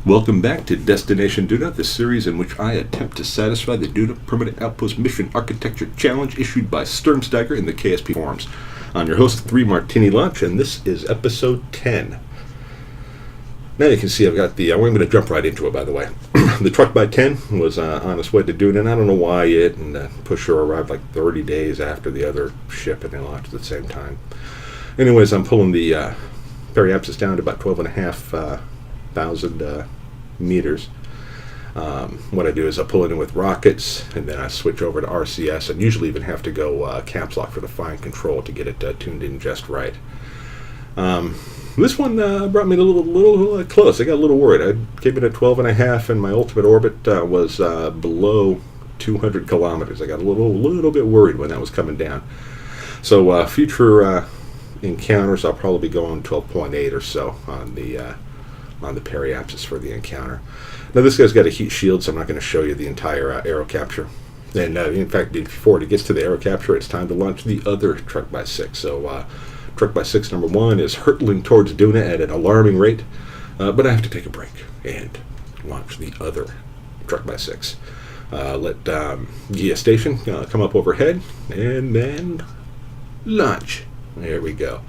Welcome back to Destination Duna, the series in which I attempt to satisfy the Duna Permanent Outpost Mission Architecture Challenge issued by Sturmstiger in the KSP forums. I'm your host, 3 Martini Lunch, and this is episode 10. Now you can see I've got I'm going to jump right into it, by the way. The truck by 10 was on its way to Duna, and I don't know why it and the pusher arrived like 30 days after the other ship, and they launched at the same time. Anyways, I'm pulling the periapsis down to about 12,500 meters. What I do is I pull it in with rockets, and then I switch over to RCS, and usually even have to go caps lock for the fine control to get it tuned in just right. This one brought me a little close. I got a little worried. I came in at 12.5, and my ultimate orbit was below 200 kilometers. I got a little bit worried when that was coming down. So future encounters, I'll probably be going 12.8 or so on the periapsis for the encounter. Now this guy's got a heat shield, so I'm not going to show you the entire aero capture. And in fact, before it gets to the aero capture, it's time to launch the other truck by 6. So truck by 6 number 1 is hurtling towards Duna at an alarming rate, but I have to take a break and launch the other truck by 6. Let Gia Station come up overhead, and then launch. There we go.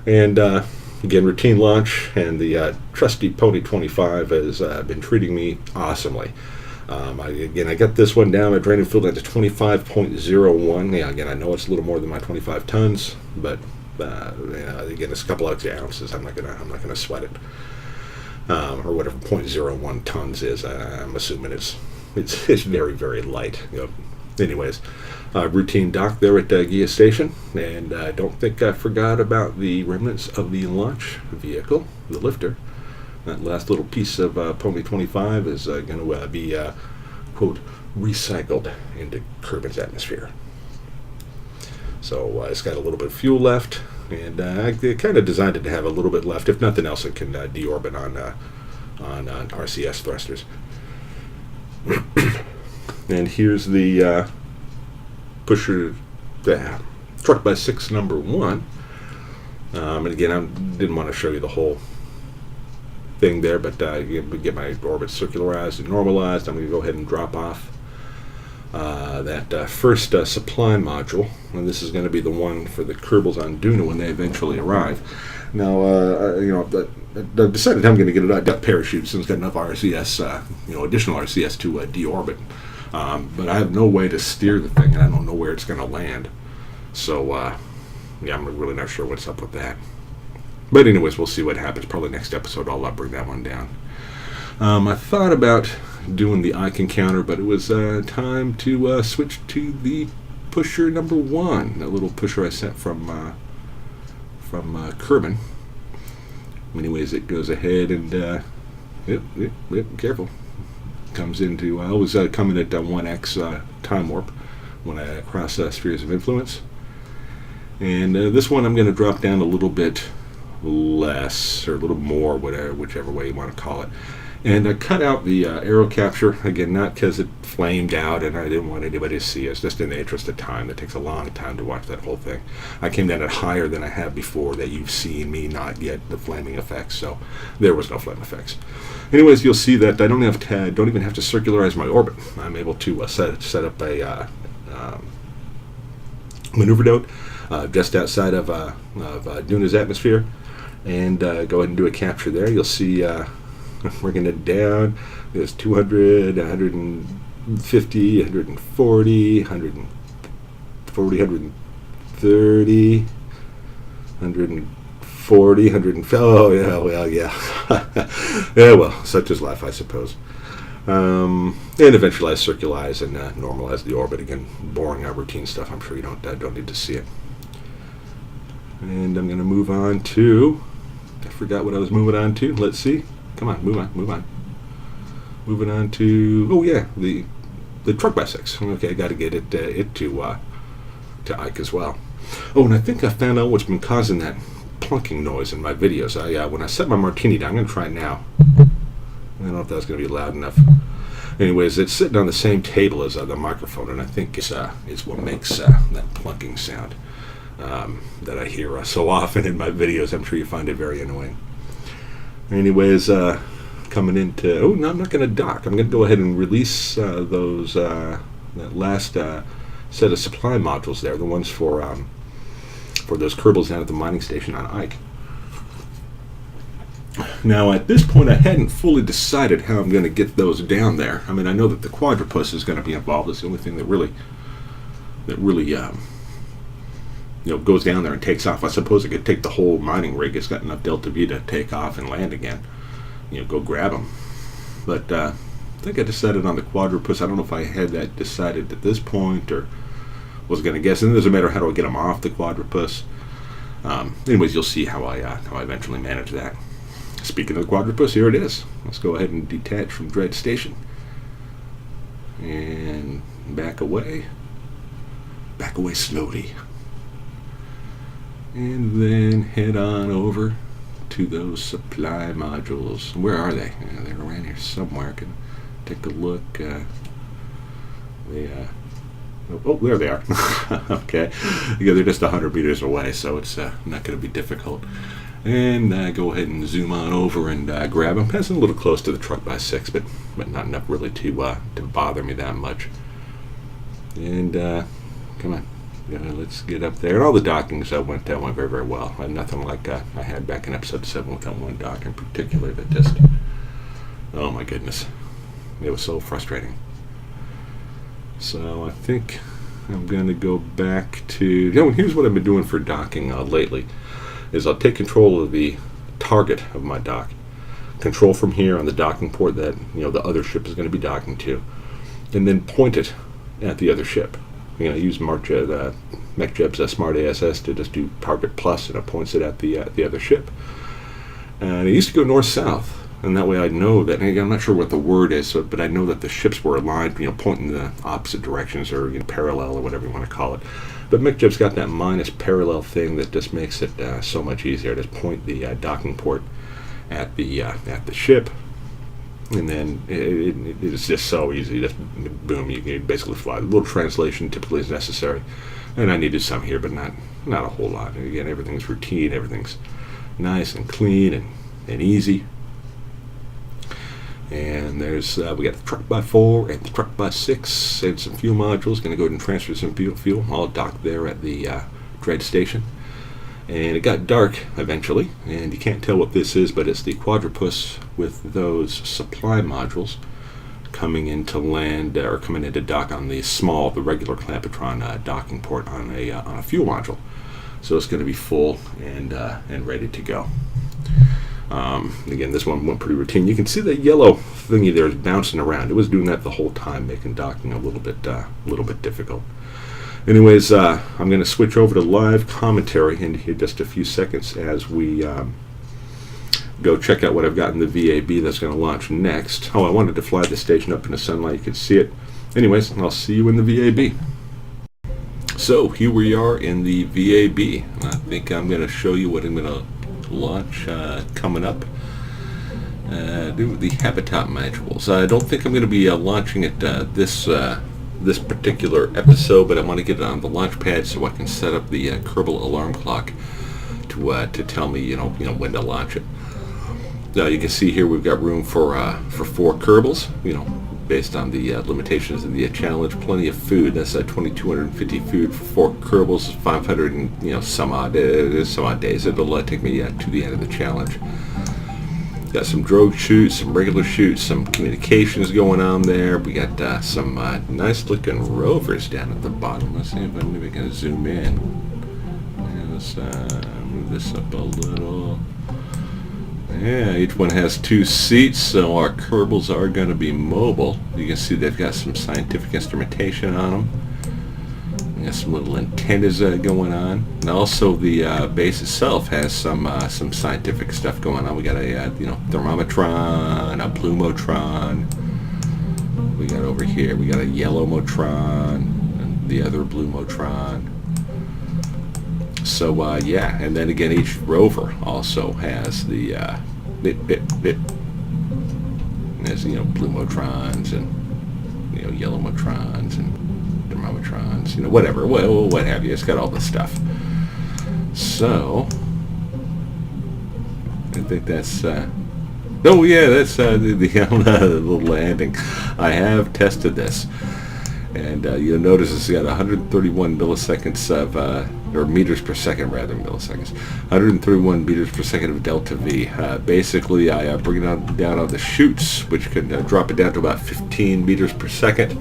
And again, routine launch, and the trusty Pony 25 has been treating me awesomely. I got this one down at draining fuel down to 25.01. Yeah, again, I know it's a little more than my 25 tons, but again, it's a couple extra ounces. I'm not gonna sweat it, or whatever 0.01 tons is. I'm assuming it's very, very light. Anyways, routine dock there at Gia Station, and I don't think I forgot about the remnants of the launch vehicle, the lifter. That last little piece of Pony 25 is going to be, quote, recycled into Kerbin's atmosphere. So it's got a little bit of fuel left, and I kind of designed it to have a little bit left. If nothing else, it can deorbit on RCS thrusters. And here's the pusher, truck by 6 number 1. And again, I didn't want to show you the whole thing there, but get my orbit circularized and normalized. I'm going to go ahead and drop off that first supply module, and this is going to be the one for the Kerbals on Duna when they eventually arrive. Now, I've decided I'm going to get a depth parachute since it's got enough RCS, additional RCS to deorbit. But I have no way to steer the thing, and I don't know where it's going to land. So, I'm really not sure what's up with that. But anyways, we'll see what happens. Probably next episode I'll bring that one down. I thought about doing the Ike encounter, but it was time to switch to the pusher number 1, that little pusher I sent from Kerbin. Anyways, it goes ahead and careful. Comes into I always come in at 1x time warp when I cross spheres of influence. And this one I'm going to drop down a little bit less, or a little more, whichever way you want to call it. And I cut out the aero capture, again, not because it flamed out and I didn't want anybody to see it. It's just in the interest of time. It takes a long time to watch that whole thing. I came down at higher than I have before, that you've seen me not get the flaming effects, so there was no flame effects. Anyways, you'll see that I don't even have to circularize my orbit. I'm able to set up a maneuver node just outside of Duna's atmosphere, and go ahead and do a capture there. You'll see bringing it down. There's 200, 150, 140, 140, 130, 140, 150. Oh, yeah, well, yeah. Yeah, well, such is life, I suppose. And eventually I circularize and normalize the orbit. Again, boring routine stuff. I'm sure you don't need to see it. And I'm going to move on to, I forgot what I was moving on to. Let's see. Come on, move on. Moving on to, oh yeah, the truck by 6. Okay, I got to get it to Ike as well. Oh, and I think I found out what's been causing that plunking noise in my videos. When I set my Martini down, I'm going to try it now. I don't know if that's going to be loud enough. Anyways, it's sitting on the same table as the microphone, and I think it's what makes that plunking sound that I hear so often in my videos. I'm sure you find it very annoying. Anyways, coming into. Oh no, I'm not going to dock. I'm going to go ahead and release those that last set of supply modules there, the ones for those Kerbals down at the mining station on Ike. Now, at this point, I hadn't fully decided how I'm going to get those down there. I mean, I know that the quadrupus is going to be involved. It's the only thing that really goes down there and takes off. I suppose it could take the whole mining rig. It's got enough delta V to take off and land again. Go grab them. But I think I decided on the quadrupus. I don't know if I had that decided at this point or was going to guess. And it doesn't matter how do I get them off the quadrupus. Anyways, you'll see how I eventually manage that. Speaking of the quadrupus, here it is. Let's go ahead and detach from Dread Station. And back away. Back away slowly. And then head on over to those supply modules. Where are they? They're around here somewhere. Can take a look. Oh, there they are. Okay. They're just 100 meters away, so it's not going to be difficult. And go ahead and zoom on over and grab them. That's a little close to the truck by 6, but not enough really to bother me that much. And come on, let's get up there. And all the dockings went very, very well. Nothing like I had back in episode 7 with that one dock in particular that just, oh my goodness, it was so frustrating. So I think I'm going to go back to, here's what I've been doing for docking lately. Is I'll take control of the target of my dock, control from here on the docking port that the other ship is going to be docking to, and then point it at the other ship. Use MechJeb's Smart ASS to just do target plus, and it points it at the other ship. And it used to go north-south, and that way I know that. And again, I'm not sure what the word is, but I know that the ships were aligned, pointing in the opposite directions or parallel or whatever you want to call it. But MechJeb's got that minus parallel thing that just makes it so much easier. Just point the docking port at the ship, and then it's just so easy. Just boom, you can basically fly. A little translation typically is necessary, and I needed some here, but not a whole lot. And again, everything's routine, everything's nice and clean and easy. And there's we got the truck by 4 and the truck by 6 and some fuel modules. Going to go ahead and transfer some fuel. I'll dock there at the Dread Station. And it got dark eventually, and you can't tell what this is, but it's the quadrupus with those supply modules coming into land or coming into dock on the regular Clampetron docking port on a fuel module. So it's going to be full and ready to go. Again, this one went pretty routine. You can see the yellow thingy there is bouncing around. It was doing that the whole time, making docking a little bit difficult. Anyways, I'm going to switch over to live commentary in here just a few seconds as we go check out what I've got in the VAB that's going to launch next. Oh, I wanted to fly the station up in the sunlight. You could see it. Anyways, I'll see you in the VAB. So here we are in the VAB. I think I'm going to show you what I'm going to launch coming up. Do the habitat modules. I don't think I'm going to be launching it this particular episode, but I want to get it on the launch pad so I can set up the Kerbal alarm clock to tell me when to launch it. Now you can see here we've got room for 4 Kerbals. Based on the limitations of the challenge, plenty of food. That's 2,250 food for 4 Kerbals, 500 and some odd days. It'll take me to the end of the challenge. Got some drogue shoots, some regular shoots, some communications going on there. We got some nice looking rovers down at the bottom. Let's see if maybe I can zoom in. Let's move this up a little. Yeah, each one has 2 seats, so our Kerbals are going to be mobile. You can see they've got some scientific instrumentation on them. We got some little antennas going on, and also the base itself has some scientific stuff going on. We got a thermometron, a blumotron. We got over here. We got a yellow motron, and the other blumotron. So yeah, and then again, each rover also has the There's blumotrons and yellow motrons and thermometrons, whatever, what have you. It's got all the stuff. So I think that's Oh yeah, that's the little landing. I have tested this, and you'll notice it's got 131 milliseconds of, or meters per second rather than milliseconds, 131 meters per second of delta V. Basically, I bring it down on the chutes, which can drop it down to about 15 meters per second,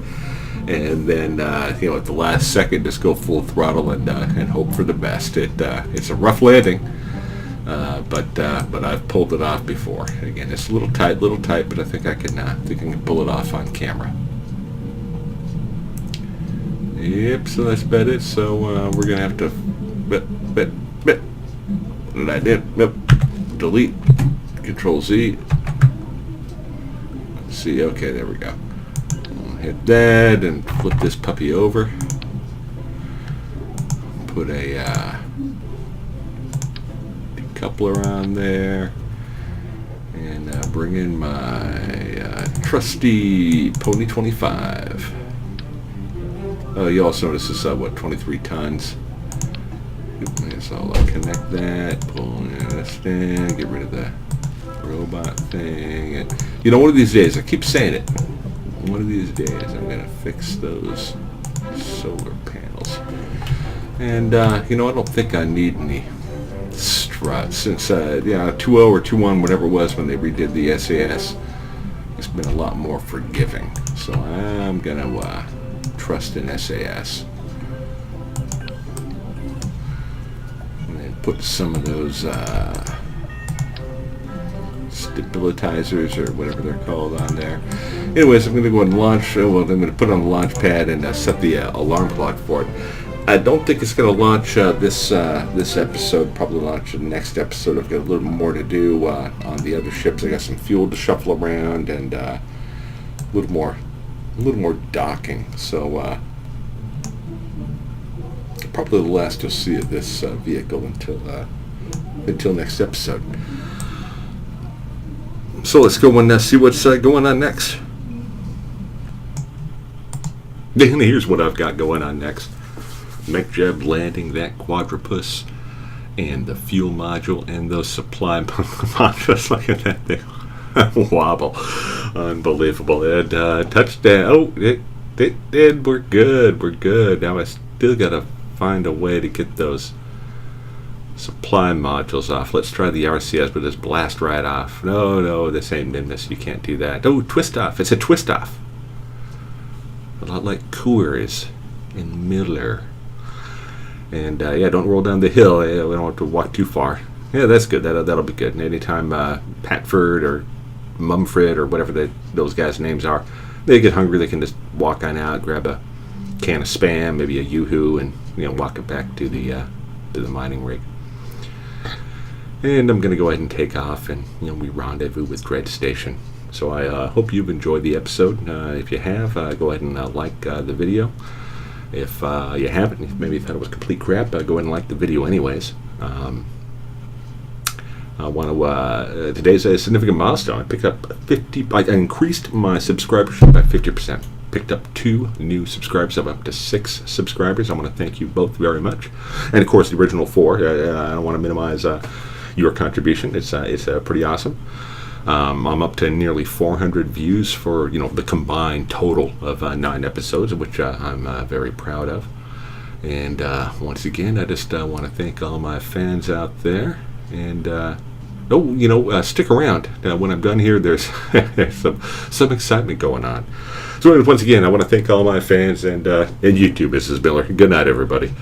and then at the last second, just go full throttle and hope for the best. It's a rough landing. But I've pulled it off before. Again, it's a little tight, but I think I can pull it off on camera. Yep, so that's about it. So we're gonna have to what did I do? Yep. Delete, Control Z. Let's see, okay, there we go. I'll hit that and flip this puppy over. Put a coupler on there, and bring in my trusty Pony 25. Oh, you also notice this 23 tons. So I'll connect that, pull this in, get rid of the robot thing, and one of these days, I keep saying it, one of these days I'm gonna fix those solar panels. And I don't think I need any struts, since 2.0 or 2.1, whatever it was when they redid the SAS, it's been a lot more forgiving. So I'm gonna trust in SAS, and then put some of those stabilizers or whatever they're called on there. Anyways, I'm gonna go and launch. I'm gonna put it on the launch pad and set the alarm clock for it. I don't think it's going to launch this episode. Probably launch the next episode. I've got a little more to do on the other ships. I got some fuel to shuffle around and a little more docking. So probably the last you'll see of this vehicle until next episode. So let's go and see what's going on next. And here's what I've got going on next. Mech Jeb landing that quadrupus, and the fuel module, and those supply modules. Look at that thing wobble, unbelievable. And touchdown. Oh, it did. We're good. Now I still gotta find a way to get those supply modules off. Let's try the RCS, but just blast right off. No, this ain't Nimbus. You can't do that. Oh, twist off. It's a twist off. A lot like Coors and Miller. And don't roll down the hill. We don't have to walk too far. Yeah, that's good. That'll be good. And anytime Patford or Mumford or whatever those guys' names are, they get hungry, they can just walk on out, grab a can of Spam, maybe a Yoo-Hoo, and walk it back to the mining rig. And I'm going to go ahead and take off, and we rendezvous with Dread Station. So I hope you've enjoyed the episode. If you have, go ahead and like the video. If you haven't, maybe you thought it was complete crap, go ahead and like the video anyways. I want to, today's a significant milestone. I picked up I increased my subscribership by 50%. Picked up 2 new subscribers. I'm up to 6 subscribers. I want to thank you both very much. And of course, the original 4. I don't want to minimize your contribution. It's pretty awesome. I'm up to nearly 400 views for the combined total of 9 episodes, which I'm very proud of. And once again, I just want to thank all my fans out there. And stick around. When I'm done here, there's some excitement going on. So once again, I want to thank all my fans and YouTube. This is Miller. Good night, everybody.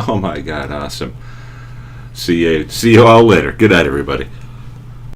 Oh my God, awesome. See you all later. Good night, everybody.